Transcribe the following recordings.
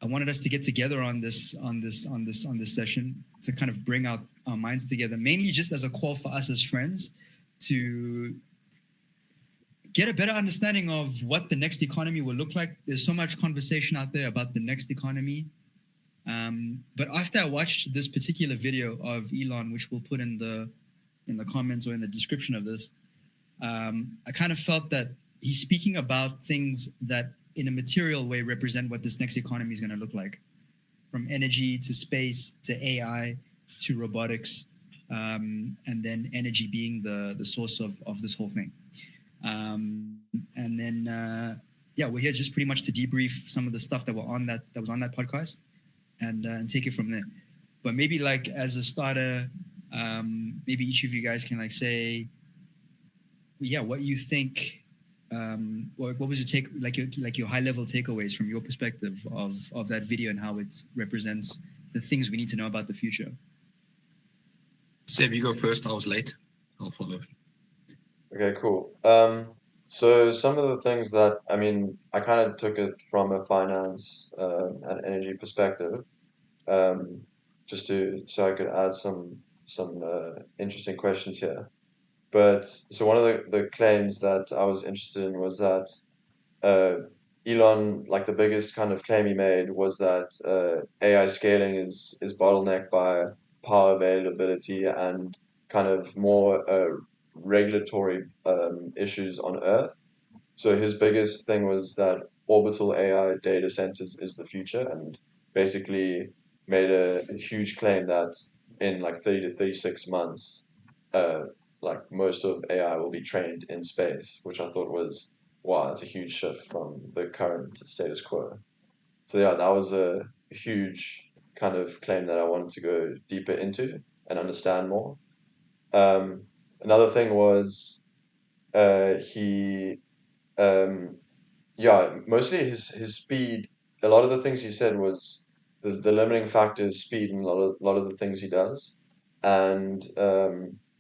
wanted us to get together on this session to kind of bring our minds together, mainly just as a call for us as friends to get a better understanding of what the next economy will look like. There's so much conversation out there about the next economy. But after I watched this particular video of Elon, which we'll put in the comments or in the description of this, I kind of felt that he's speaking about things that in a material way represent what this next economy is going to look like, from energy to space to AI to robotics, and then energy being the source of this whole thing. And then we're here just pretty much to debrief some of the stuff that was on that podcast, and take it from there. But maybe like as a starter, maybe each of you guys can like say, what you think. What was your take, like your high level takeaways from your perspective of that video and how it represents the things we need to know about the future? Seb, you go first. I was late. I'll follow. Okay, cool. So some of the things that, I mean, I kind of took it from a finance and energy perspective, just so I could add some interesting questions here. But so one of the claims that I was interested in was that Elon, like the biggest kind of claim he made was that AI scaling is bottlenecked by power availability and kind of more regulatory issues on Earth. So his biggest thing was that orbital AI data centers is the future, and basically made a huge claim that in like 30 to 36 months, like most of AI will be trained in space, which I thought was, wow, that's a huge shift from the current status quo. So yeah, that was a huge kind of claim that I wanted to go deeper into and understand more. Another thing was he mostly his speed. A lot of the things he said was the limiting factor is speed in a lot of the things he does. And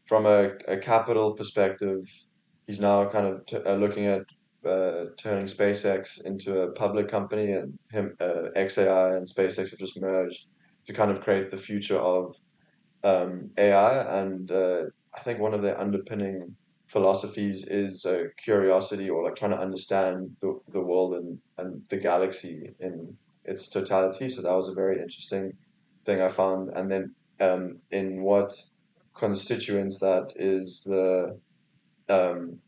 from a capital perspective, he's now kind of looking at turning SpaceX into a public company, and XAI and SpaceX have just merged to kind of create the future of AI. And I think one of their underpinning philosophies is curiosity, or like trying to understand the world and the galaxy in its totality. So that was a very interesting thing I found. And then in what constituents that is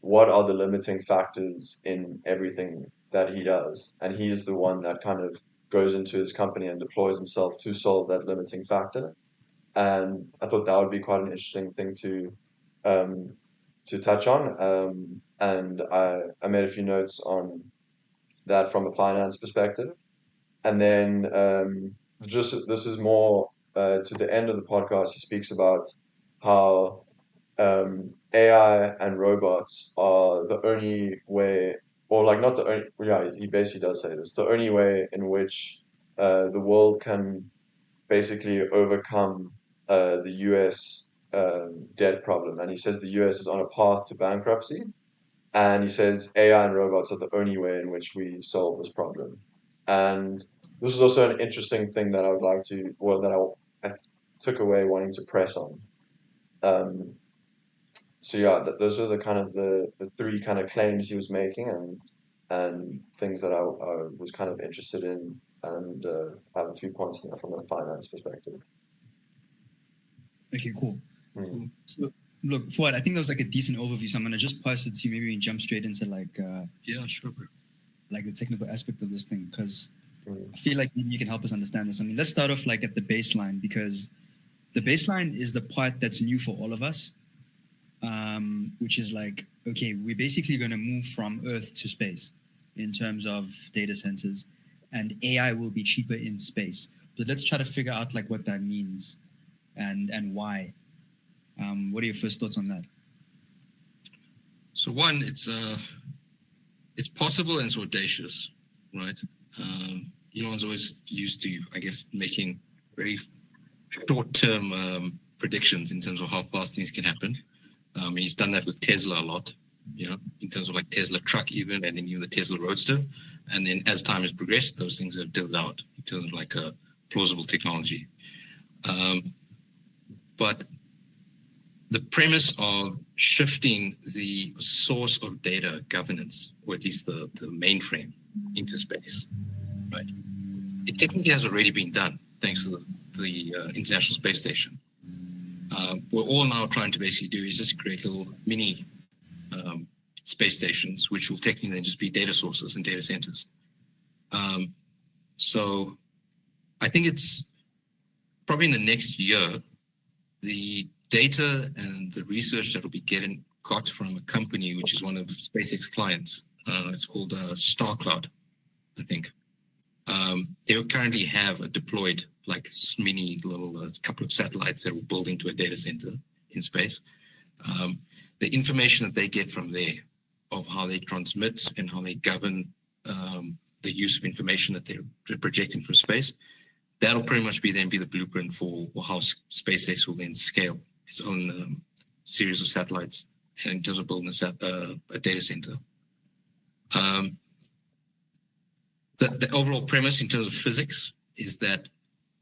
what are the limiting factors in everything that he does, and he is the one that kind of goes into his company and deploys himself to solve that limiting factor. And I thought that would be quite an interesting thing to touch on. And I made a few notes on that from a finance perspective. And then just this is more to the end of the podcast, he speaks about how AI and robots are the only way, or like not the only, yeah, he basically does say this, the only way in which the world can basically overcome the US debt problem. And he says the US is on a path to bankruptcy. And he says AI and robots are the only way in which we solve this problem. And this is also an interesting thing that I would like to, well, that I took away wanting to press on. So yeah, those are the kind of the three kind of claims he was making, and things that I was kind of interested in, and I have a few points in there from a finance perspective. Okay, cool. Cool. So look, Fuad, I think that was like a decent overview. So I'm gonna just pass it to you. Maybe we can jump straight into like yeah, sure, bro. Like the technical aspect of this thing, because I feel like maybe you can help us understand this. I mean, let's start off like at the baseline, because the baseline is the part that's new for all of us, which is like, okay, we're basically going to move from Earth to space in terms of data centers, and AI will be cheaper in space. But let's try to figure out like what that means and why. What are your first thoughts on that? So one, it's possible and it's audacious, right? Elon's always used to, I guess, making very short-term predictions in terms of how fast things can happen. He's done that with Tesla a lot, you know, in terms of like Tesla truck even, and then even the Tesla Roadster. And then as time has progressed, those things have diddled out into like a plausible technology. But the premise of shifting the source of data governance, or at least the mainframe, into space, right? It technically has already been done thanks to the International Space Station. We're all now trying to basically do is just create little mini space stations, which will technically then just be data sources and data centers. So I think it's probably in the next year, the data and the research that will be got from a company, which is one of SpaceX clients. It's called StarCloud, I think. They currently have a deployed like mini little couple of satellites that will build into a data center in space. The information that they get from there of how they transmit and how they govern the use of information that they're projecting from space, that'll pretty much be the blueprint for how SpaceX will then scale its own series of satellites and in terms of building a data center. The overall premise in terms of physics is that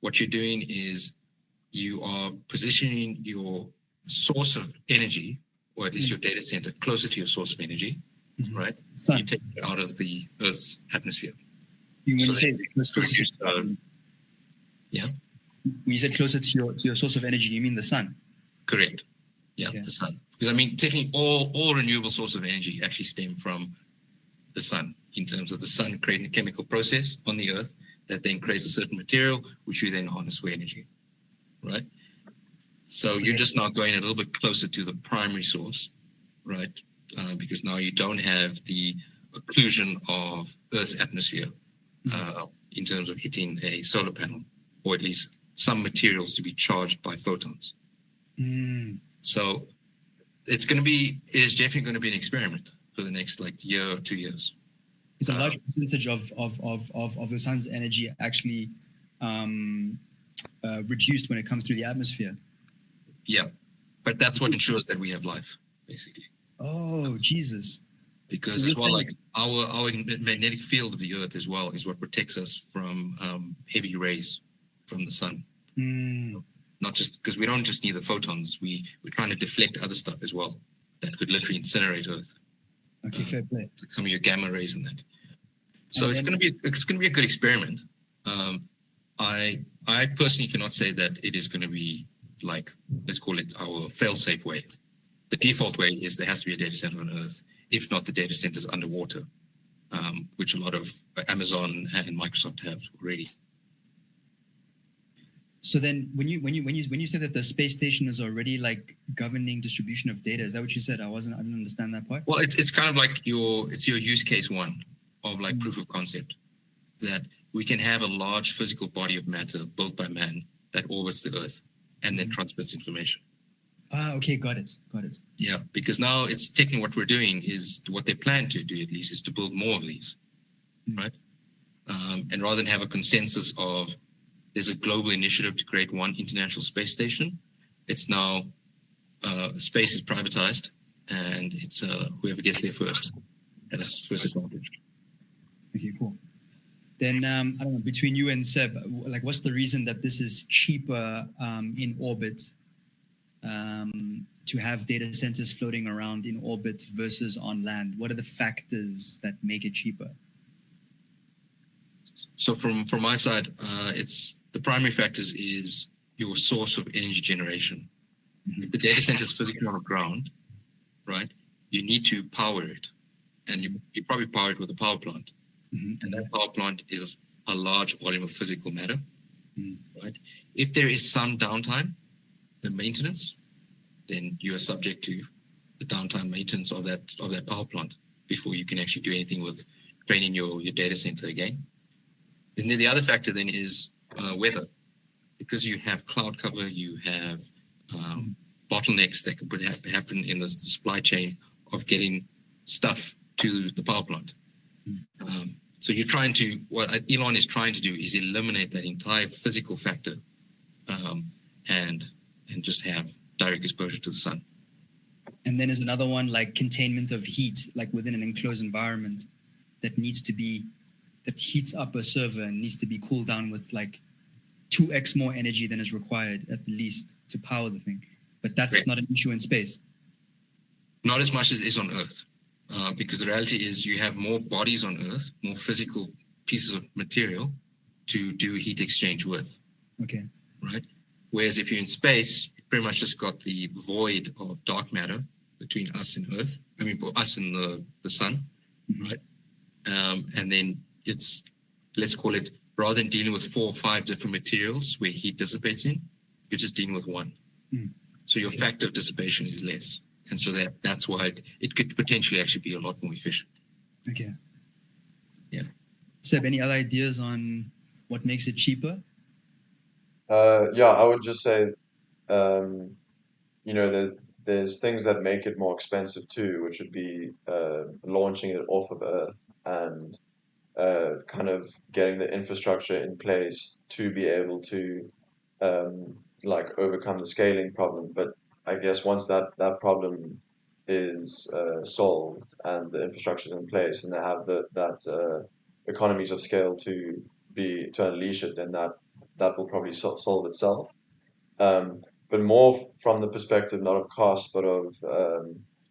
what you're doing is you are positioning your source of energy, or at least your data center, closer to your source of energy, right? Sun. You take it out of the Earth's atmosphere. When you said closer to your source of energy, you mean the sun? Correct. Yeah, okay. The sun. Because I mean, technically, all renewable sources of energy actually stem from the sun. In terms of the sun creating a chemical process on the Earth that then creates a certain material, which you then harness for energy, right? So you're just now going a little bit closer to the primary source, right? Because now you don't have the occlusion of Earth's atmosphere in terms of hitting a solar panel, or at least some materials to be charged by photons. So it is definitely going to be an experiment for the next year or 2 years. Is a large percentage of the sun's energy actually reduced when it comes through the atmosphere? Yeah, but that's what ensures that we have life, basically. Oh, Jesus! Because so as well, our magnetic field of the Earth as well is what protects us from heavy rays from the sun. Not just because we don't just need the photons, we're trying to deflect other stuff as well that could literally incinerate Earth. Okay, fair play. Like some of your gamma rays and that. So it's going to be a good experiment. I personally cannot say that it is going to be like, let's call it our fail-safe way. The default way is there has to be a data center on Earth. If not, the data centers underwater, which a lot of Amazon and Microsoft have already. So then, when you said that the space station is already like governing distribution of data, is that what you said? I didn't understand that part. Well, it's kind of like your use case one of like proof of concept, that we can have a large physical body of matter built by man that orbits the Earth and then transmits information. Okay, got it. Yeah, because now it's technically what we're doing is what they plan to do, at least, is to build more of these, right? And rather than have a consensus of there's a global initiative to create one international space station, it's now space is privatized, and it's whoever gets there first has first advantage. Okay, cool. Then I don't know, between you and Seb, like, what's the reason that this is cheaper in orbit to have data centers floating around in orbit versus on land? What are the factors that make it cheaper? So from my side, it's the primary factors is your source of energy generation. If the data center is physically on the ground, right, you need to power it, and you probably power it with a power plant. And that power plant is a large volume of physical matter, right? If there is some downtime, the maintenance, then you are subject to the downtime maintenance of that power plant before you can actually do anything with training your data center again. And then the other factor then is weather, because you have cloud cover, you have bottlenecks that could happen in the supply chain of getting stuff to the power plant. So what Elon is trying to do is eliminate that entire physical factor and just have direct exposure to the sun. And then there's another one like containment of heat, like within an enclosed environment that needs to be that heats up a server and needs to be cooled down with like 2x more energy than is required at the least to power the thing. But that's Right. not an issue in space. Not as much as is on Earth, because the reality is you have more bodies on Earth, more physical pieces of material to do heat exchange with, Okay. right? Whereas if you're in space, you pretty much just got the void of dark matter between us and Earth. I mean, us and the sun, right? And then it's, let's call it, rather than dealing with 4 or 5 different materials where heat dissipates in, you're just dealing with one. So your factor of dissipation is less. And so that's why it could potentially actually be a lot more efficient. Okay. Yeah. Seb, any other ideas on what makes it cheaper? Yeah, I would just say, there's things that make it more expensive too, which would be launching it off of Earth and kind of getting the infrastructure in place to be able to like overcome the scaling problem. But I guess once that problem is solved and the infrastructure is in place and they have that economies of scale to unleash it, then that will probably solve itself. But more from the perspective not of cost, but of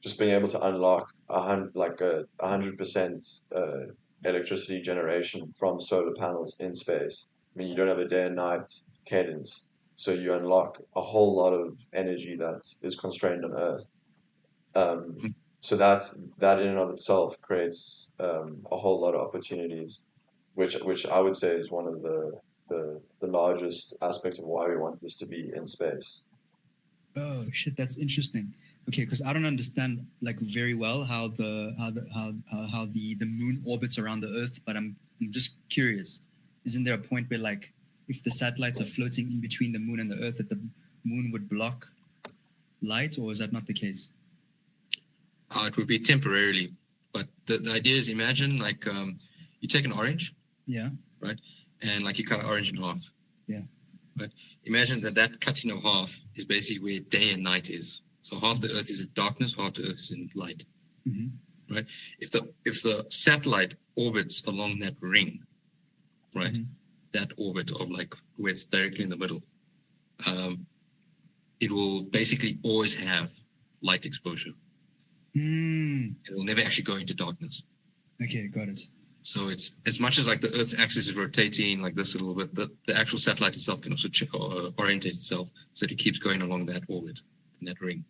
just being able to unlock 100% electricity generation from solar panels in space. I mean, you don't have a day and night cadence, so you unlock a whole lot of energy that is constrained on Earth. So that in and of itself creates a whole lot of opportunities, which I would say is one of the largest aspects of why we want this to be in space. Oh shit, that's interesting. Okay, because I don't understand like very well how the moon orbits around the Earth, but I'm just curious. Isn't there a point where like if the satellites are floating in between the moon and the Earth, that the moon would block light, or is that not the case? It would be temporarily, but the idea is, imagine like you take an orange, Yeah. right, and like you cut an orange in half. Yeah. Right. Imagine that cutting of half is basically where day and night is. So half the Earth is in darkness, half the Earth is in light. Right. If the satellite orbits along that ring, right, that orbit of like where it's directly in the middle, it will basically always have light exposure. It will never actually go into darkness. Okay, got it. So it's as much as like the Earth's axis is rotating like this a little bit, the actual satellite itself can also orientate itself so that it keeps going along that orbit in that ring.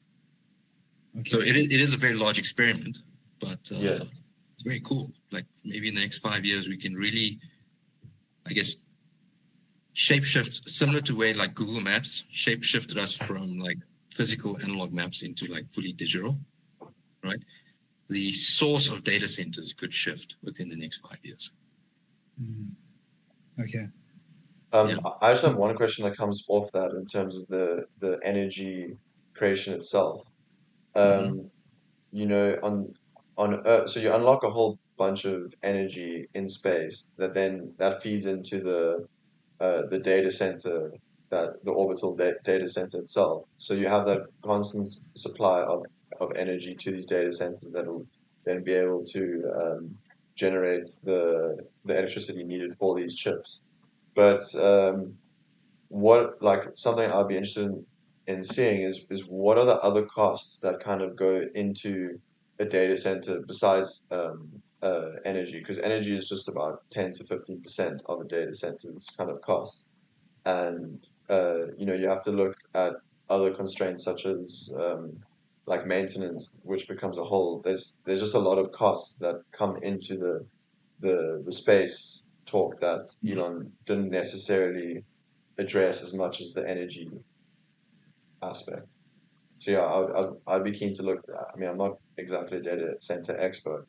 Okay. So it is a very large experiment, but Yeah. it's very cool. Like maybe in the next 5 years we can really, I guess, shapeshift, similar to where like Google Maps shapeshifted us from like physical analog maps into like fully digital, right? The source of data centers could shift within the next 5 years. Okay. Yeah. I actually have one question that comes off that in terms of the energy creation itself. You know, on Earth, so you unlock a whole bunch of energy in space that feeds into the data center, that the orbital data center itself. So you have that constant supply of energy to these data centers that will then be able to generate the electricity needed for these chips. But what like something I'd be interested in seeing is what are the other costs that kind of go into a data center besides energy? Because energy is just about 10 to 15% of a data center's kind of costs. And you have to look at other constraints such as like maintenance, which becomes a whole. There's just a lot of costs that come into the space talk that Elon didn't necessarily address as much as the energy aspect. So yeah, I'd be keen to look. I mean, I'm not exactly a data center expert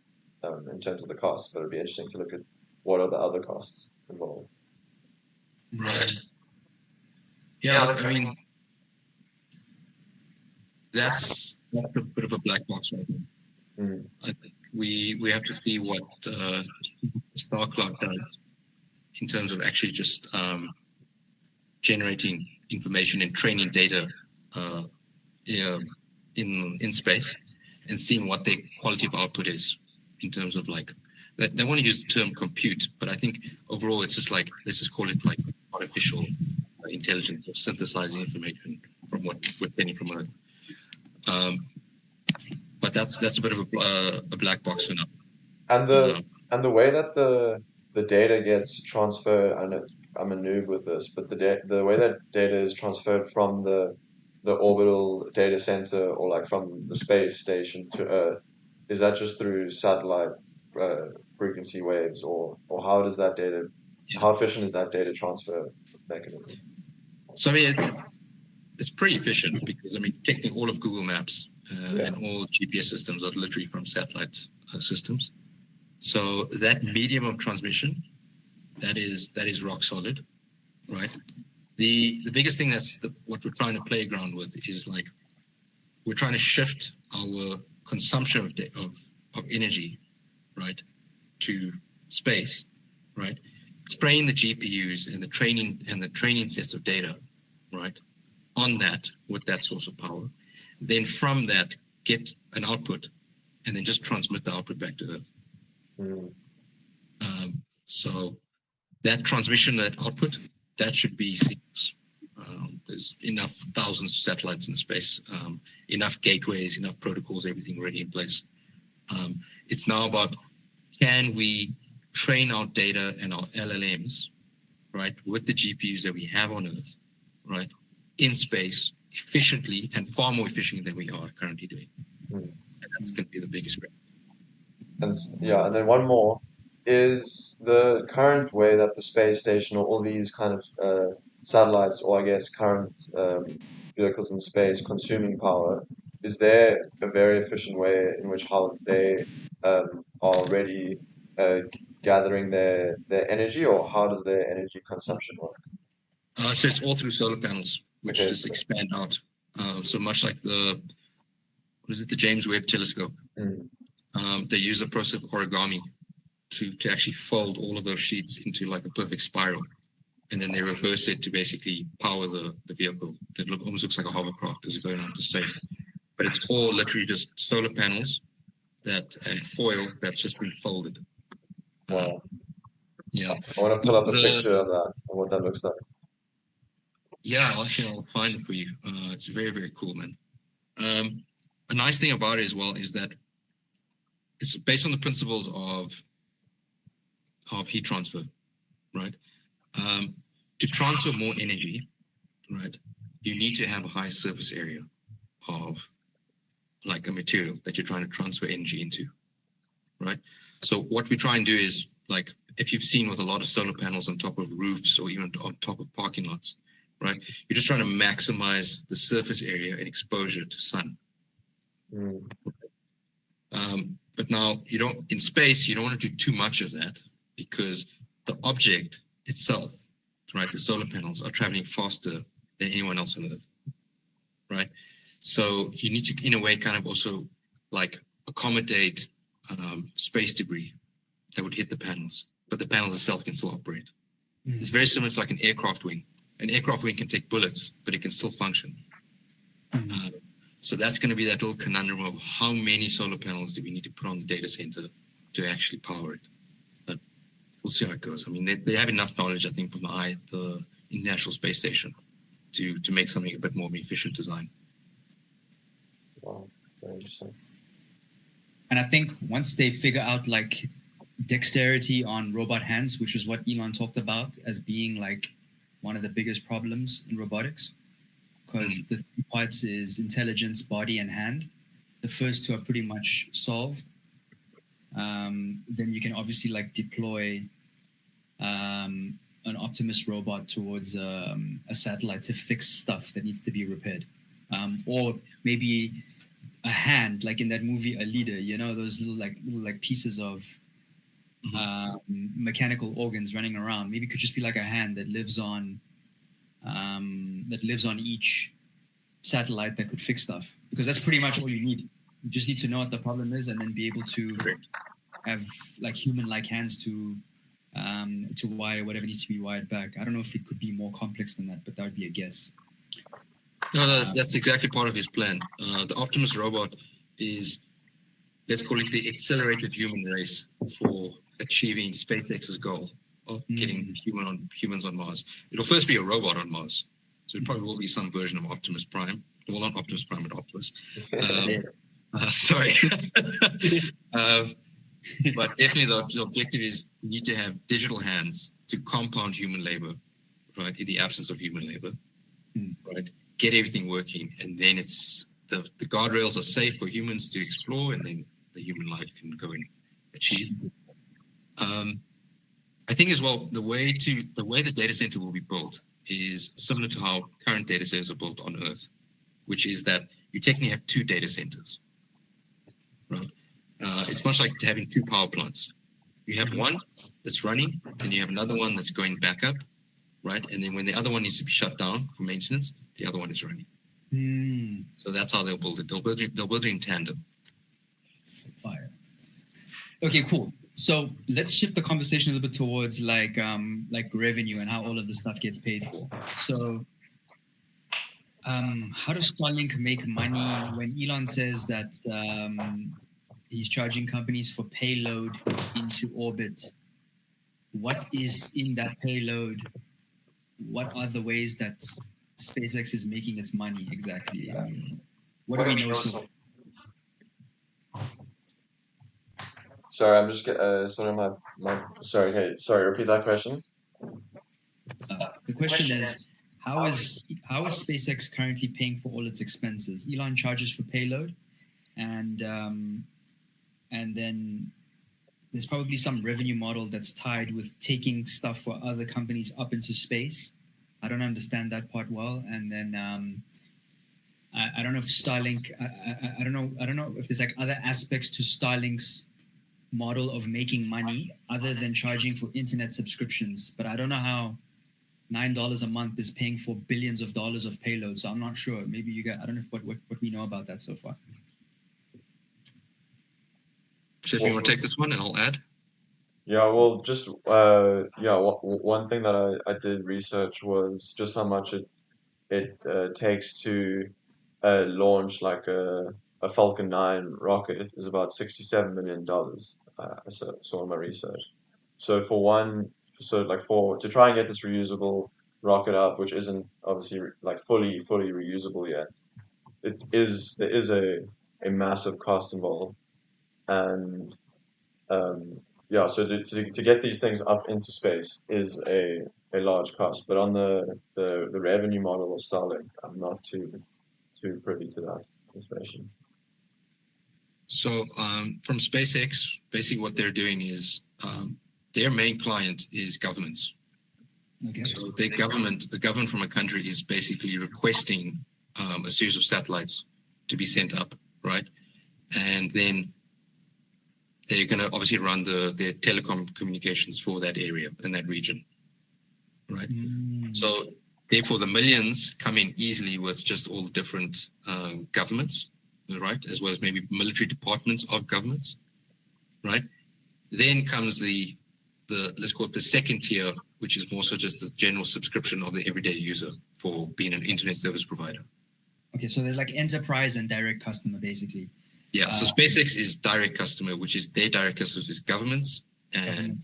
in terms of the costs, but it'd be interesting to look at what are the other costs involved. Right. Yeah, look, I mean, that's a bit of a black box right now. I think we have to see what Star Cloud does in terms of actually just generating information and training data in space, and seeing what the quality of output is in terms of like they want to use the term compute, but I think overall it's just like, let's just call it like artificial intelligence or synthesizing information from what we're getting from Earth. But that's a bit of a black box for now. And the way that the data gets transferred, I know I'm a noob with this, but the way that data is transferred from the orbital data center or like from the space station to Earth, is that just through satellite frequency waves, or how does that data, how efficient is that data transfer mechanism? So I mean, it's pretty efficient because I mean, technically all of Google Maps and all GPS systems are literally from satellite systems. So that medium of transmission, that is rock solid, right? The biggest thing what we're trying to play around with is like we're trying to shift our consumption of energy, right, to space, right? Train the GPUs and the training sets of data, right, on that with that source of power. Then from that, get an output, and then just transmit the output back to Earth. So that transmission, that output, that should be seamless. There's enough thousands of satellites in space, enough gateways, enough protocols, everything already in place. It's now about, can we train our data and our LLMs, right, with the GPUs that we have on Earth, right, in space efficiently and far more efficiently than we are currently doing. And that's going to be the biggest problem. And then one more is the current way that the space station or all these kind of satellites, or I guess current vehicles in space consuming power. Is there a very efficient way in which how they are already gathering their energy, or how does their energy consumption work? So it's all through solar panels, which Okay. just expand out. So much like the James Webb Telescope. They use a process of origami to actually fold all of those sheets into like a perfect spiral. And then they reverse it to basically power the vehicle. That almost looks like a hovercraft as it goes out into space. But it's all literally just solar panels and foil that's just been folded. Wow. Yeah. I want to pull up a picture of that and what that looks like. Yeah, I'll find it for you. It's very, very cool, man. A nice thing about it as well is that it's based on the principles of heat transfer, right? To transfer more energy, right, you need to have a high surface area of like a material that you're trying to transfer energy into, right? So what we try and do is, like, if you've seen with a lot of solar panels on top of roofs or even on top of parking lots, right, you're just trying to maximize the surface area and exposure to sun. But now in space, you don't want to do too much of that, because the object itself, right, the solar panels are traveling faster than anyone else on Earth, right? So you need to, in a way, kind of also like accommodate space debris that would hit the panels, but the panels itself can still operate. It's very similar to like an aircraft wing. An aircraft wing can take bullets, but it can still function. So that's going to be that little conundrum of how many solar panels do we need to put on the data center to actually power it. But we'll see how it goes. I mean, they have enough knowledge, I think, from the International Space Station to make something a bit more of an efficient design. Wow, very interesting. And I think once they figure out like dexterity on robot hands, which is what Elon talked about as being like one of the biggest problems in robotics, because the 3 parts is intelligence, body, and hand. The first 2 are pretty much solved. Then you can obviously like deploy an Optimus robot towards a satellite to fix stuff that needs to be repaired. Or maybe a hand, like in that movie, A Leader, you know, those little pieces of mechanical organs running around. Maybe it could just be like a hand that lives on each satellite that could fix stuff, because that's pretty much all you need. You just need to know what the problem is and then be able to have like human-like hands to wire whatever needs to be wired back. I don't know if it could be more complex than that, but that would be a guess. No, that's exactly part of his plan. The Optimus robot is, let's call it the accelerated human race for achieving SpaceX's goal of getting humans on Mars. It'll first be a robot on Mars. So it probably will be some version of Optimus Prime. Well, not Optimus Prime, but Optimus. Sorry. But definitely the objective is you need to have digital hands to compound human labor, right? In the absence of human labor, right? Get everything working. And then it's the guardrails are safe for humans to explore, and then the human life can go and achieve. I think as well, the way the data center will be built is similar to how current data centers are built on Earth, which is that you technically have two data centers, right? It's much like having two power plants. You have one that's running, and you have another one that's going back up, right? And then when the other one needs to be shut down for maintenance, the other one is running. So that's how they'll build it. They'll build it in tandem. Fire. Okay, cool. So let's shift the conversation a little bit towards like revenue and how all of this stuff gets paid for. So how does Starlink make money when Elon says that he's charging companies for payload into orbit? What is in that payload? What are the ways that SpaceX is making its money exactly? I mean, what do we know so far? Sorry, I'm just sorry. Hey, sorry. Repeat that question. The question is, how is SpaceX currently paying for all its expenses? Elon charges for payload, and then there's probably some revenue model that's tied with taking stuff for other companies up into space. I don't understand that part well. And then I don't know if Starlink. I don't know if there's like other aspects to Starlink's model of making money other than charging for internet subscriptions. But I don't know how $9 a month is paying for billions of dollars of payload. So I'm not sure. Maybe you guys. I don't know what we know about that so far. So if you want to take this one, and I'll add. Yeah, well, just one thing that I did research was just how much it takes to launch like a Falcon 9 rocket is about $67 million. So on my research. So to try and get this reusable rocket up, which isn't obviously like fully reusable yet, there is a massive cost involved, and so to get these things up into space is a large cost. But on the revenue model of Starlink, I'm not too privy to that information. So from SpaceX, basically what they're doing is their main client is governments. Okay. So the government from a country is basically requesting a series of satellites to be sent up, right? And then they're going to obviously run their telecom communications for that area and that region, right? So therefore, the millions come in easily with just all the different governments, right? As well as maybe military departments of governments, right? Then comes the let's call it the second tier, which is more so just the general subscription of the everyday user for being an internet service provider. Okay, so there's like enterprise and direct customer, basically. Yeah, so SpaceX is direct customer, which is their direct customers is governments and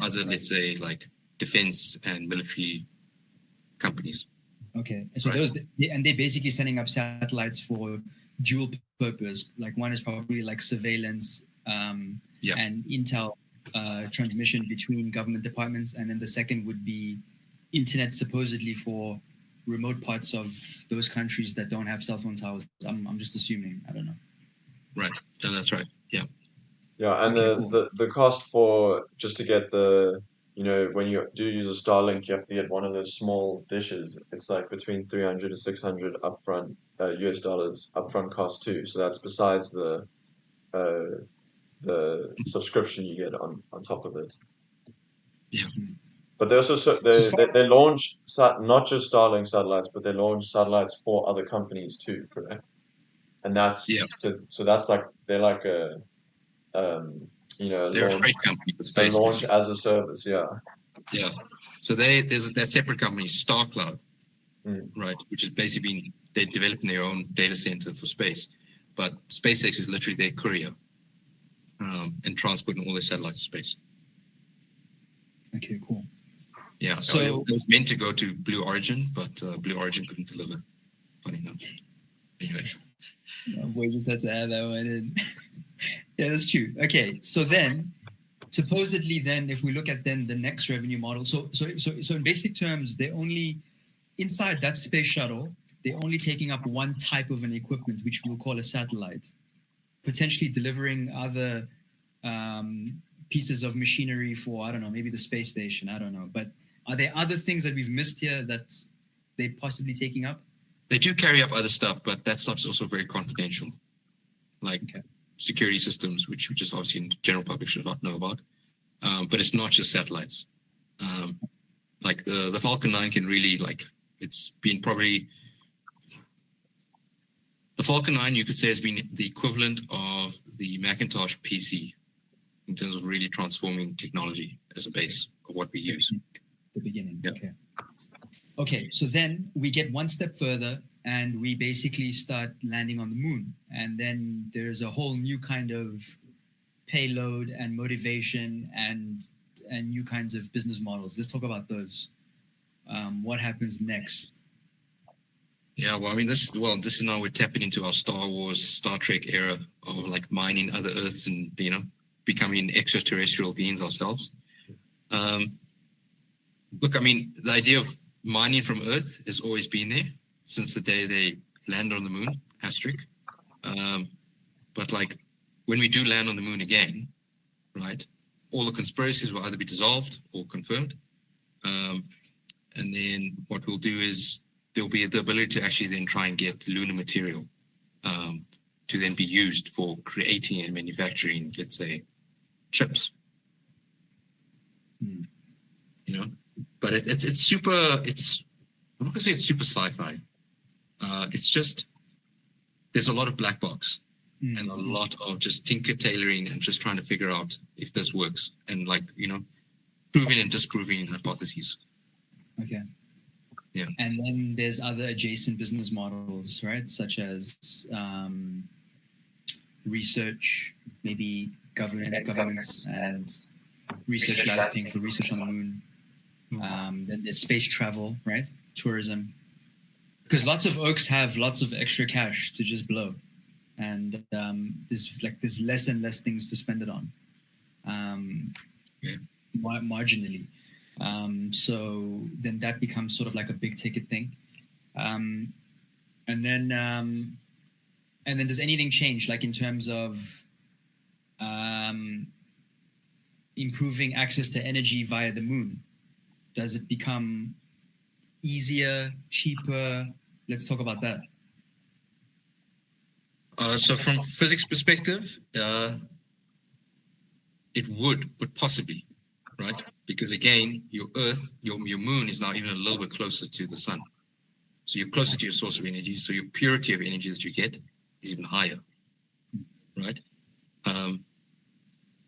other, let's say, like defense and military companies. Okay, so right. they're basically setting up satellites for dual purpose. Like one is probably like surveillance and intel transmission between government departments, and then the second would be internet, supposedly for remote parts of those countries that don't have cell phone towers. I'm just assuming. I don't know. Right. No, that's right. Yeah. Yeah, and Okay, cool. the cost for just to get when you do use a Starlink, you have to get one of those small dishes. It's like between 300 to 600 upfront US dollars upfront cost too. So that's besides the subscription you get on top of it. Yeah. But they also they launch not just Starlink satellites, but they launch satellites for other companies too, correct? And that's so that's like they're like a they're a freight company for space. A launch as a service, yeah. Yeah. So there's that separate company, StarCloud, right, which is basically they're developing their own data center for space, but SpaceX is literally their courier and transporting all their satellites to space. Okay, cool. Yeah, So it was meant to go to Blue Origin, but Blue Origin couldn't deliver. Funny enough. Anyway. we just had to add that one in. Yeah, that's true. Okay, so then supposedly then if we look at then the next revenue model, so in basic terms, they're only inside that space shuttle, they're only taking up one type of an equipment, which we'll call a satellite, potentially delivering other pieces of machinery for, I don't know, maybe the space station, I don't know. But are there other things that we've missed here that they're possibly taking up? They do carry up other stuff, but that stuff's also very confidential. Like security systems, which just obviously in general public should not know about. But it's not just satellites. Like the Falcon 9 can really, like, it's been probably, the Falcon 9 you could say has been the equivalent of the Macintosh PC in terms of really transforming technology as a base of what we use. The beginning, yeah. Okay, so then we get one step further and we basically start landing on the moon. And then there's a whole new kind of payload and motivation and new kinds of business models. Let's talk about those. What happens next? Yeah, well, I mean, this is now we're tapping into our Star Wars, Star Trek era of like mining other Earths and, you know, becoming extraterrestrial beings ourselves. Look, I mean, the idea of mining from Earth has always been there since the day they landed on the moon, asterisk. But like when we do land on the moon again, right, all the conspiracies will either be dissolved or confirmed. And then what we'll do is there'll be the ability to actually then try and get lunar material to then be used for creating and manufacturing, let's say, chips. You know, but it's super. I'm not gonna say it's super sci-fi. It's just there's a lot of black box and a lot of just tinker tailoring and just trying to figure out if this works and, like, you know, proving and disproving hypotheses. Okay. Yeah. And then there's other adjacent business models, right? Such as research, maybe governments and research labs paying for research on the moon. Then there's space travel, right? Tourism. Because lots of oaks have lots of extra cash to just blow. And there's less and less things to spend it on. Marginally. So then that becomes sort of like a big ticket thing. And then does anything change, like in terms of improving access to energy via the moon? Does it become easier, cheaper? Let's talk about that. So from physics perspective, it would, but possibly, right? Because again, your Earth, your moon is now even a little bit closer to the sun. So you're closer to your source of energy. So your purity of energy that you get is even higher, right?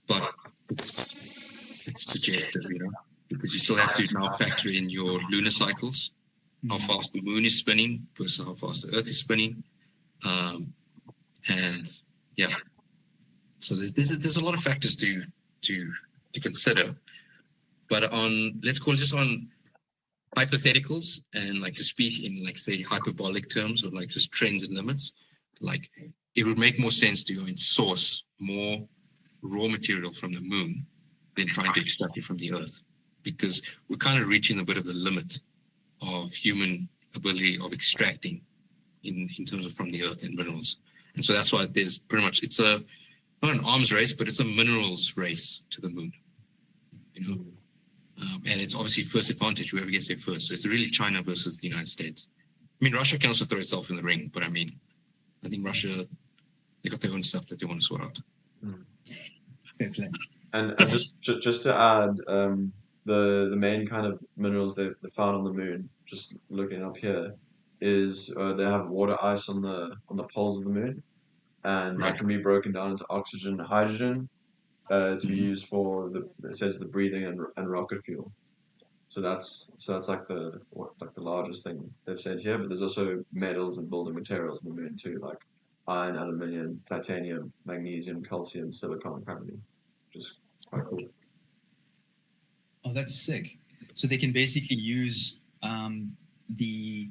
But it's suggestive, you know, because you still have to now factor in your lunar cycles, how fast the moon is spinning versus how fast the Earth is spinning. And yeah, so there's a lot of factors to consider. But let's call it just on hypotheticals and like to speak in, like, say, hyperbolic terms or like just trends and limits, like it would make more sense to go and source more raw material from the moon than trying to extract it from the Earth, because we're kind of reaching a bit of the limit of human ability of extracting in terms of from the Earth and minerals. And so that's why there's pretty much, it's not an arms race, but it's a minerals race to the moon, you know. And it's obviously first advantage, whoever gets there first. So it's really China versus the United States. I mean, Russia can also throw itself in the ring, but I mean, I think Russia, they got their own stuff that they want to sort out. Fair play. And just to add, the main kind of minerals they found on the moon, just looking up here, is they have water ice on the poles of the moon, and that can be broken down into oxygen and hydrogen to be used for the breathing and rocket fuel. So that's like the largest thing they've said here. But there's also metals and building materials in the moon too, like iron, aluminium, titanium, magnesium, calcium, silicon, carbon, which is quite cool. Oh, that's sick. So they can basically use the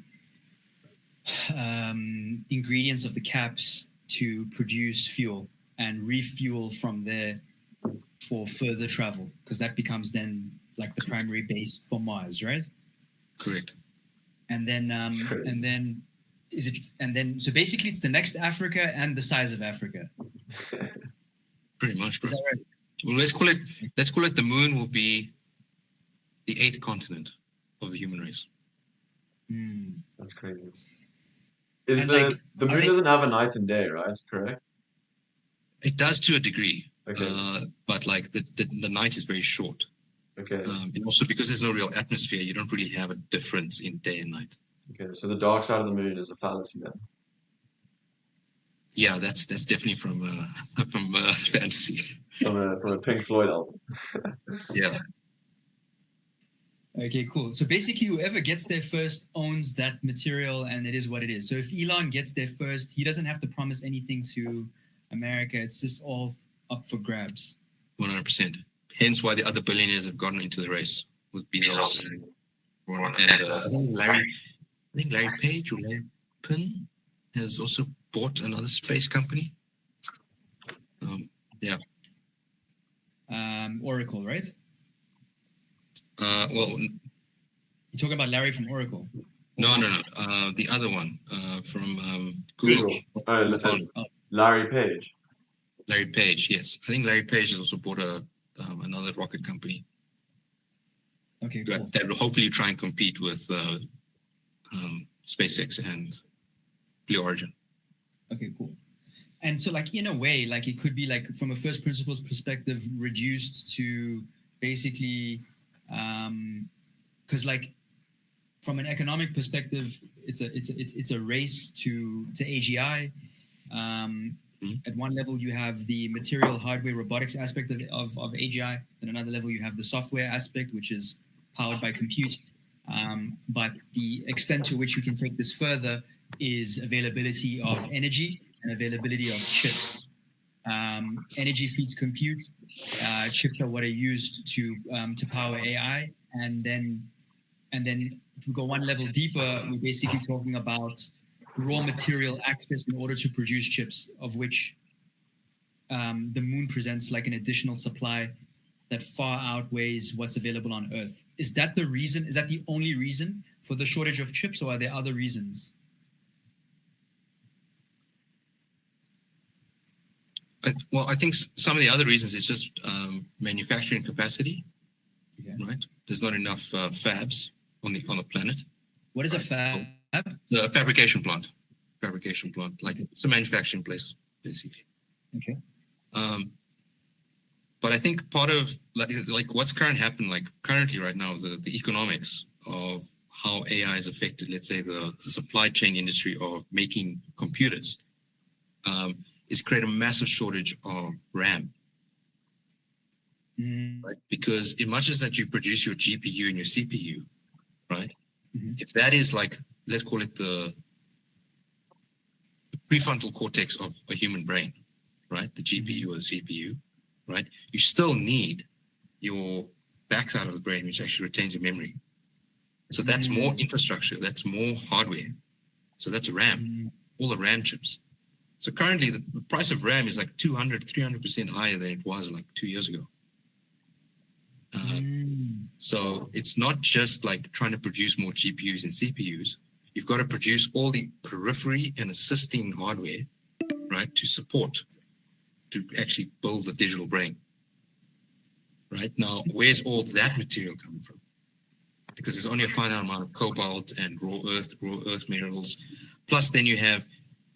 ingredients of the caps to produce fuel and refuel from there for further travel, because that becomes then like the primary base for Mars, right? Correct. And then so basically it's the next Africa and the size of Africa. Pretty much, bro. Is that right? Well, let's call it the moon will be the 8th continent of the human race. That's crazy. The moon they, doesn't have a night and day, right? Correct? It does to a degree. Okay. But like the night is very short. Okay. And also because there's no real atmosphere, you don't really have a difference in day and night. Okay, so the dark side of the moon is a fallacy then. Yeah, that's definitely from fantasy. From a Pink Floyd album. Yeah. Okay, cool. So basically, whoever gets there first owns that material, and it is what it is. So if Elon gets there first, he doesn't have to promise anything to America. It's just all up for grabs. 100%. Hence why the other billionaires have gotten into the race with Bezos and I think Larry Page or Larry Pin has also bought another space company. Yeah. Oracle, right? Well, You're talking about Larry from Oracle? No. The other one from Google. Larry Page. Larry Page, yes. I think Larry Page has also bought another rocket company. Okay, cool. That will hopefully try and compete with SpaceX and Blue Origin. Okay, cool. And so, like, in a way, like, it could be, like, from a first principles perspective, reduced to basically, because, like, from an economic perspective, it's a race to AGI. At one level, you have the material, hardware, robotics aspect of AGI. At another level, you have the software aspect, which is powered by compute. But the extent to which you can take this further is availability of energy and availability of chips. Energy feeds compute. Chips are what are used to power AI. And then if we go one level deeper, we're basically talking about raw material access in order to produce chips, of which the moon presents like an additional supply that far outweighs what's available on Earth. Is that the reason? Is that the only reason for the shortage of chips, or are there other reasons? I think some of the other reasons is just manufacturing capacity, right? There's not enough fabs on the planet. What is a fab? A fabrication plant. Like it's a manufacturing place, basically. Okay. But I think part of like what's currently right now, the economics of how AI has affected, let's say, the supply chain industry of making computers, is create a massive shortage of RAM. Right? Because as much as that you produce your GPU and your CPU, right? If that is like, let's call it the prefrontal cortex of a human brain, right? The GPU or the CPU, right? You still need your backside of the brain, which actually retains your memory. So that's more infrastructure, that's more hardware. So that's RAM, all the RAM chips. So currently the price of RAM is like 200, 300% higher than it was like 2 years ago. So it's not just like trying to produce more GPUs and CPUs. You've got to produce all the periphery and assisting hardware, right, to actually build the digital brain. Right now, where's all that material coming from? Because there's only a finite amount of cobalt and raw earth minerals. Plus, then you have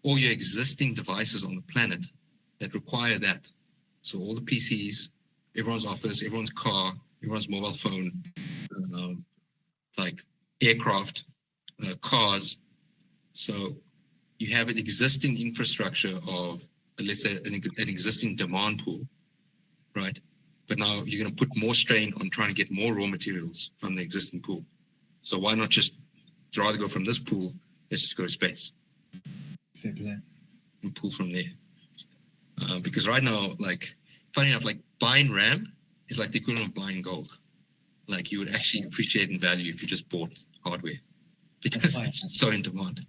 all your existing devices on the planet that require that. So all the PCs, everyone's office, everyone's car, everyone's mobile phone, like aircraft, cars. So you have an existing infrastructure of, let's say, an existing demand pool, right? But now you're going to put more strain on trying to get more raw materials from the existing pool. So why not just rather go from this pool, let's just go to space. Fair play. And pull from there. Because right now, like, funny enough, like buying RAM is like the equivalent of buying gold. like you would actually appreciate in value if you just bought hardware because That's fine. it's so in demand.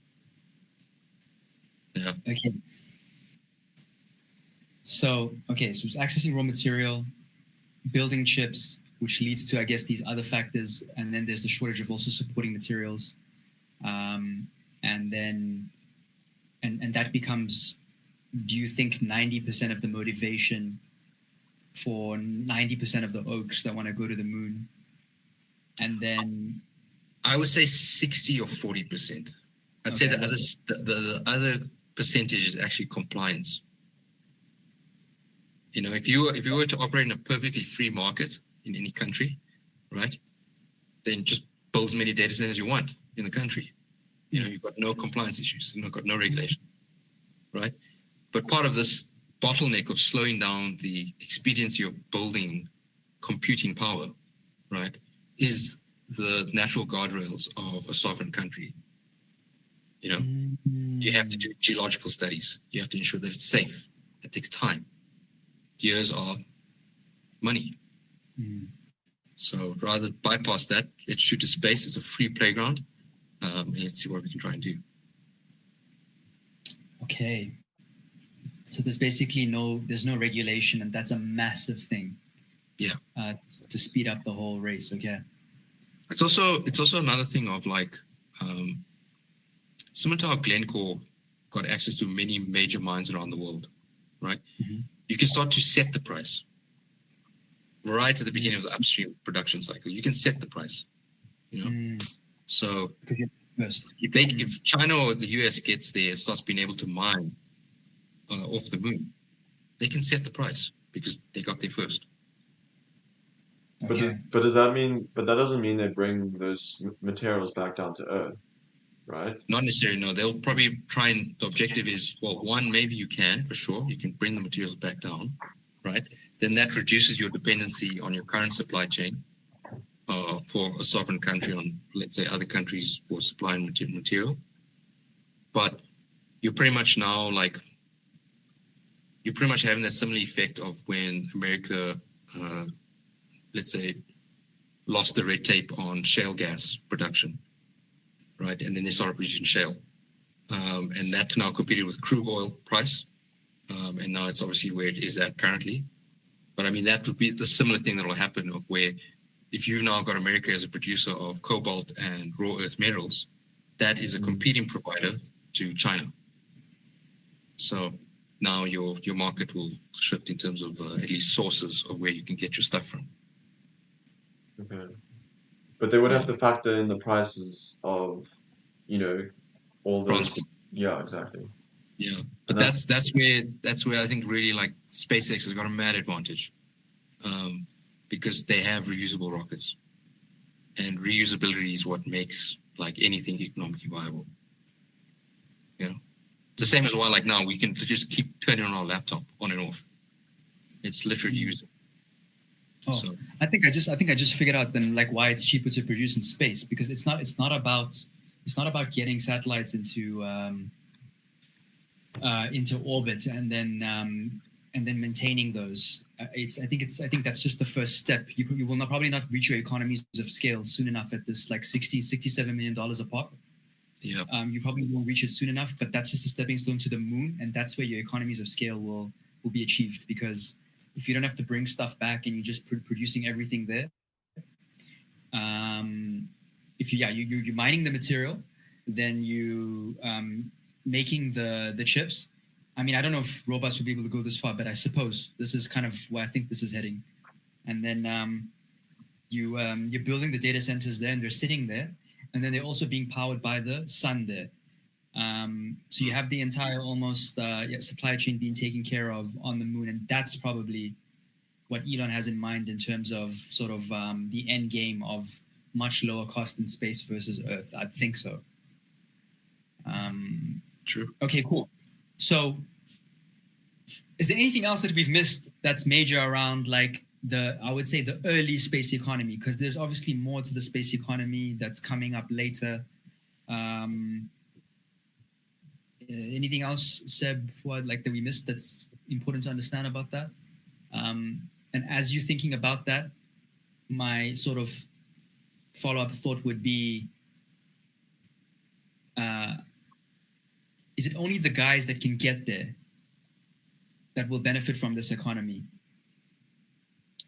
Yeah. Okay. So it's accessing raw material, building chips, which leads to, I guess, these other factors. And then there's the shortage of also supporting materials. And then, and that becomes, do you think 90% of the motivation for 90% of the oaks that want to go to the moon? And then I would say 60 or 40%. I'd say the other percentage is actually compliance. You know, if you were to operate in a perfectly free market in any country, right, then just build as many data centers you want in the country. You know, you've got no compliance issues, you've got no regulations, right? But part of this bottleneck of slowing down the expediency of building computing power, right, is the natural guardrails of a sovereign country. You know, you have to do geological studies. You have to ensure that it's safe. It takes time. Years are money. So rather bypass that, let's shoot to space. It's a free playground. And let's see what we can try and do. Okay. So there's basically there's no regulation, and that's a massive thing. Yeah. To speed up the whole race. Okay. It's also another thing of like, similar to how Glencore got access to many major mines around the world, right? You can start to set the price right at the beginning of the upstream production cycle. You can set the price, you know. So if China or the US gets there and starts being able to mine off the moon, they can set the price because they got there first. Okay. But does that mean? But that doesn't mean they bring those materials back down to Earth, right? Not necessarily. No, they'll probably try and the objective is, well, one, maybe you can for sure. You can bring the materials back down, right? Then that reduces your dependency on your current supply chain for a sovereign country on, let's say, other countries for supplying material. But you're pretty much now like, you're pretty much having that similar effect of when America, let's say, lost the red tape on shale gas production, right? And then they started producing shale. And that now competed with crude oil price. And now it's obviously where it is at currently. But I mean, that would be the similar thing that will happen of where if you've now got America as a producer of cobalt and raw earth minerals, that is a competing provider to China. So now your market will shift in terms of at least sources of where you can get your stuff from. Okay. But they would have to factor in the prices of, you know, all those. Transport. Yeah, exactly. Yeah, but that's where I think really like SpaceX has got a mad advantage, because they have reusable rockets, and reusability is what makes like anything economically viable. You know, the same as why like now we can just keep turning on our laptop on and off. It's literally usable. Oh, So, I think I just figured out then like why it's cheaper to produce in space, because it's not about getting satellites into orbit and then maintaining those. I think that's just the first step. You will probably not reach your economies of scale soon enough at this like $67 million a pop. yeah, You probably won't reach it soon enough, but that's just a stepping stone to the moon, and that's where your economies of scale will be achieved, because if you don't have to bring stuff back and you're just producing everything there, if you're mining the material, then you making the chips. I mean, I don't know if robots will be able to go this far, but I suppose this is kind of where I think this is heading. And then you're building the data centers there, and they're sitting there, and then they're also being powered by the sun there. So you have the entire almost supply chain being taken care of on the moon, and that's probably what Elon has in mind in terms of sort of the end game of much lower cost in space versus Earth. I'd think so. true. Okay, cool. So is there anything else that we've missed that's major around like I would say the early space economy? Because there's obviously more to the space economy that's coming up later. Anything else, Seb, that we missed that's important to understand about that? And as you're thinking about that, my sort of follow-up thought would be, is it only the guys that can get there that will benefit from this economy?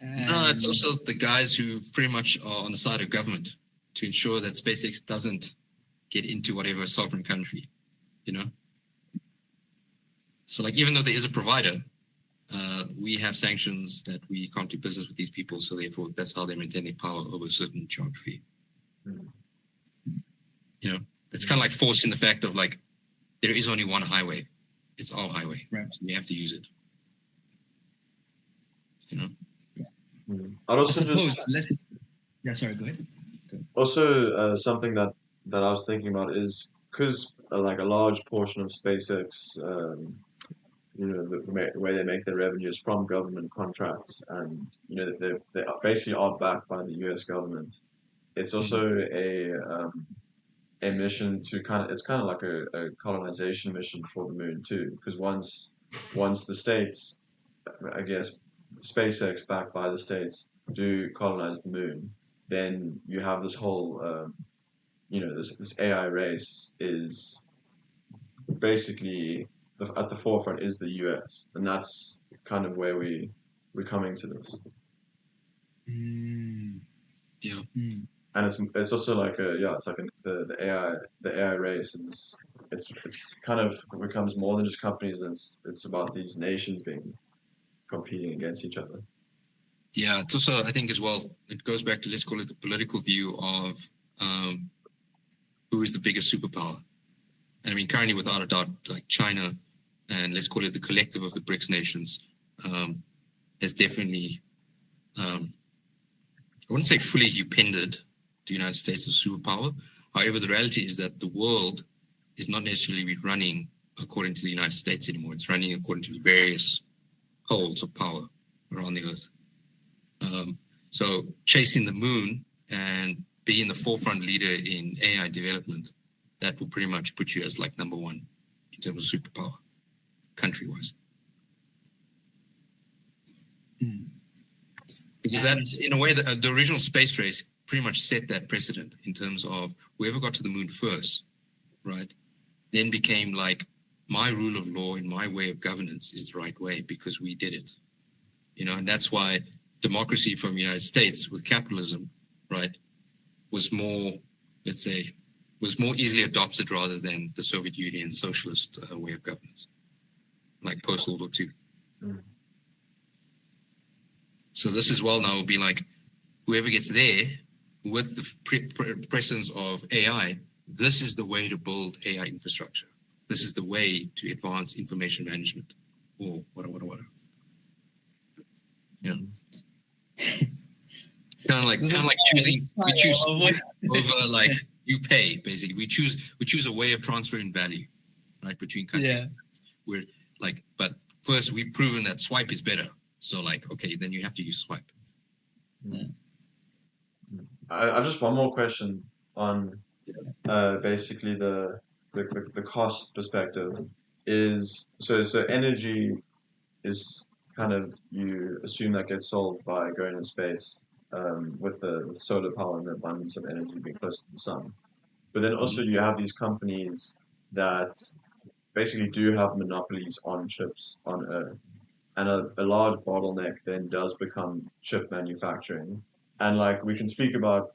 No, it's also the guys who pretty much are on the side of government to ensure that SpaceX doesn't get into whatever sovereign country, you know? So like, even though there is a provider, we have sanctions that we can't do business with these people. So therefore, that's how they maintain their power over a certain geography. You know, it's kind of like forcing the fact of like, there is only one highway. It's our highway. Right. So we have to use it. You know? I'd also suppose, just yeah, sorry, go ahead. also something that I was thinking about is because like a large portion of SpaceX, the way they make their revenue is from government contracts, and they basically are backed by the U.S. government. It's also a mission to it's kind of like a colonization mission for the moon too, because once the states, I guess, SpaceX backed by the states do colonize the moon, then you have this whole this AI race is basically at the forefront is the US, and that's kind of where we're coming to this. Yeah. And it's also like the AI race is it's kind of becomes more than just companies. It's about these nations being competing against each other. Yeah, it's also, I think as well, it goes back to, let's call it the political view of who is the biggest superpower. And I mean, currently, without a doubt, like China, and let's call it the collective of the BRICS nations, has definitely, I wouldn't say fully upended the United States as a superpower. However, the reality is that the world is not necessarily running according to the United States anymore. It's running according to various poles of power around the earth. So chasing the moon and being the forefront leader in AI development, that will pretty much put you as like number one in terms of superpower, country-wise. Because that, in a way, the original space race pretty much set that precedent in terms of whoever got to the moon first, right, then became like, my rule of law and my way of governance is the right way because we did it. You know, and that's why democracy from the United States with capitalism, right, was more, let's say, was more easily adopted rather than the Soviet Union socialist way of governance, like post-World War II. So this as well now will be like, whoever gets there with the presence of AI, this is the way to build AI infrastructure. This is the way to advance information management or whatever. Yeah. kind of like choosing, we choose over like you pay, basically. We choose a way of transferring value, right, between countries. Yeah. We're like, but first we've proven that swipe is better. So like, okay, then you have to use swipe. Yeah. I've just one more question on basically the cost perspective is so energy is kind of, you assume that gets solved by going in space with the solar power and the abundance of energy being close to the sun. But then also you have these companies that basically do have monopolies on chips on Earth. And a large bottleneck then does become chip manufacturing. And like we can speak about,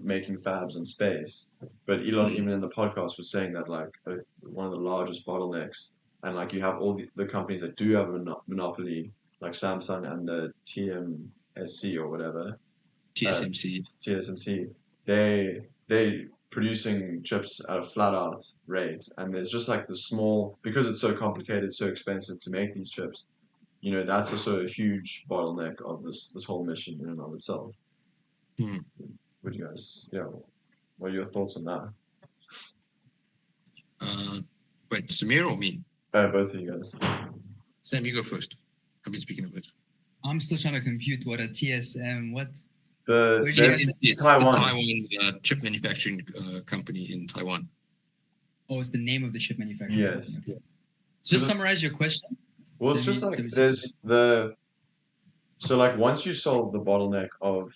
making fabs in space, but Elon even in the podcast was saying that like one of the largest bottlenecks, and like you have all the companies that do have a monopoly, like Samsung and the TMSC or whatever. TSMC. They producing chips at a flat out rate, and there's just like the small, because it's so complicated, so expensive to make these chips. That's also a huge bottleneck of this whole mission in and of itself. Would you guys, what are your thoughts on that? Wait, Samir or me? Both of you guys. Sam, you go first. I've been speaking of it. I'm still trying to compute what a TSM, what? It's Taiwan. The Taiwan chip manufacturing company in Taiwan. Oh, it's the name of the chip manufacturing company. Okay. Just summarize your question. Well, it's just like there's So like once you solve the bottleneck of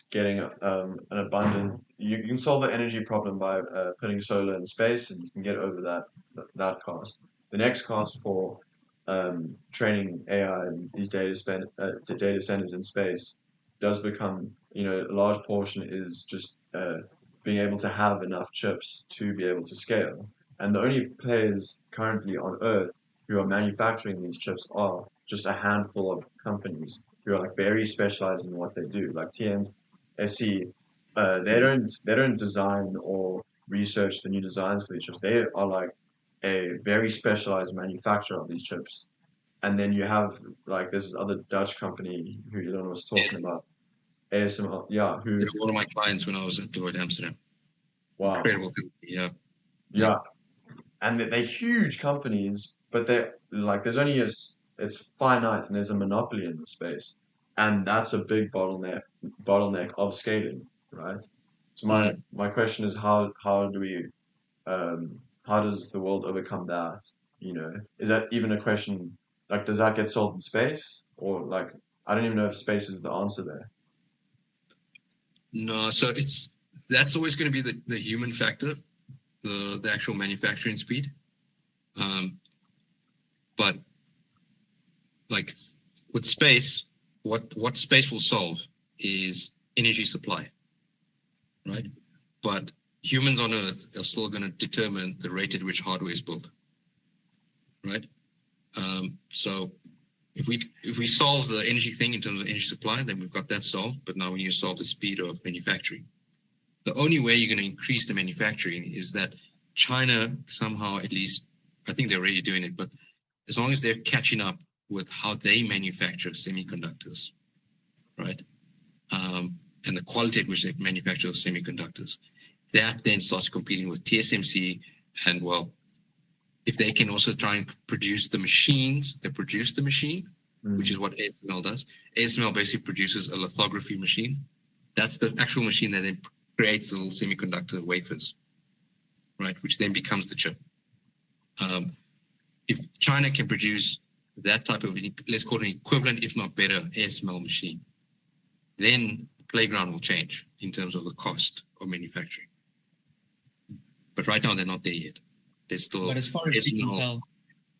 getting an abundant, you can solve the energy problem by putting solar in space, and you can get over that cost. The next cost for training AI and these data centers in space does become, a large portion is just being able to have enough chips to be able to scale. And the only players currently on Earth who are manufacturing these chips are just a handful of companies who are like very specialized in what they do. Like TMSC, they don't design or research the new designs for these chips. They are like a very specialized manufacturer of these chips. And then you have like this other Dutch company who Elon was talking about, ASML, yeah, They who, were one of my clients when I was at Deloitte Amsterdam. wow, Incredible company, yeah. yeah, and they're huge companies, but they're like it's finite and there's a monopoly in the space, and that's a big bottleneck of scaling, right? So my Mm. my question is how do we how does the world overcome that? Is that even a question? Like, does that get solved in space, or like I don't even know if space is the answer there. No, so that's always going to be the human factor, the actual manufacturing speed. But like with space, what space will solve is energy supply, right? But humans on Earth are still going to determine the rate at which hardware is built, right? So if we solve the energy thing in terms of energy supply, then we've got that solved. But now we need to solve the speed of manufacturing. The only way you're going to increase the manufacturing is that China somehow, at least, I think they're already doing it, but as long as they're catching up with how they manufacture semiconductors, right? And the quality at which they manufacture those semiconductors, that then starts competing with TSMC. And well, if they can also try and produce the machines that produce the machine, which is what ASML does. ASML basically produces a lithography machine. That's the actual machine that then creates the little semiconductor wafers, right? Which then becomes the chip. If China can produce that type of, let's call it an equivalent, if not better, ASML machine, then the playground will change in terms of the cost of manufacturing. But right now they're not there yet. They're still. But as far as we can tell,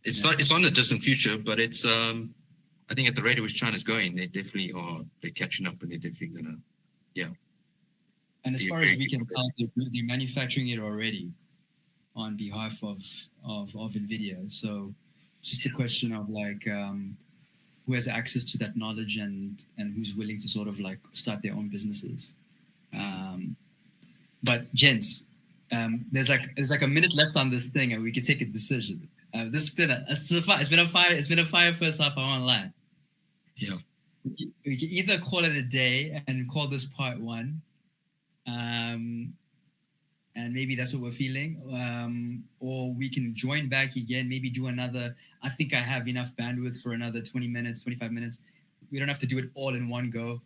it's not in the distant future, but it's I think at the rate at which China's going, they definitely are. They're catching up, and they're definitely gonna, yeah. and as far as we can tell, they're manufacturing it already on behalf of NVIDIA. So it's just a question of like who has access to that knowledge and who's willing to sort of like start their own businesses. But gents, there's like a minute left on this thing, and we could take a decision. This has been it's been a fire first half. I won't lie. Yeah. We can either call it a day and call this part one, and maybe that's what we're feeling, or we can join back again. Maybe do another. I think I have enough bandwidth for another 20 minutes, 25 minutes. We don't have to do it all in one go.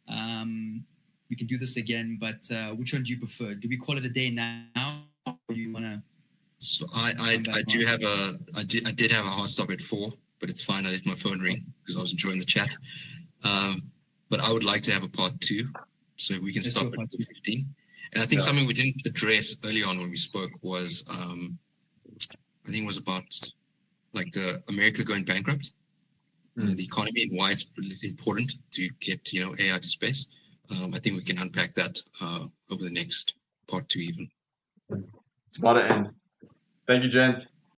We can do this again, but which one do you prefer? Do we call it a day now, or do you want to? So I did have a hard stop at 4, but it's fine. I let my phone ring because I was enjoying the chat. But I would like to have a part 2, so we can stop at 15. And I think something we didn't address early on when we spoke was, I think it was about like America going bankrupt, the economy, and why it's important to get AI to space. I think we can unpack that over the next part 2 even. It's about to end. Thank you, gents.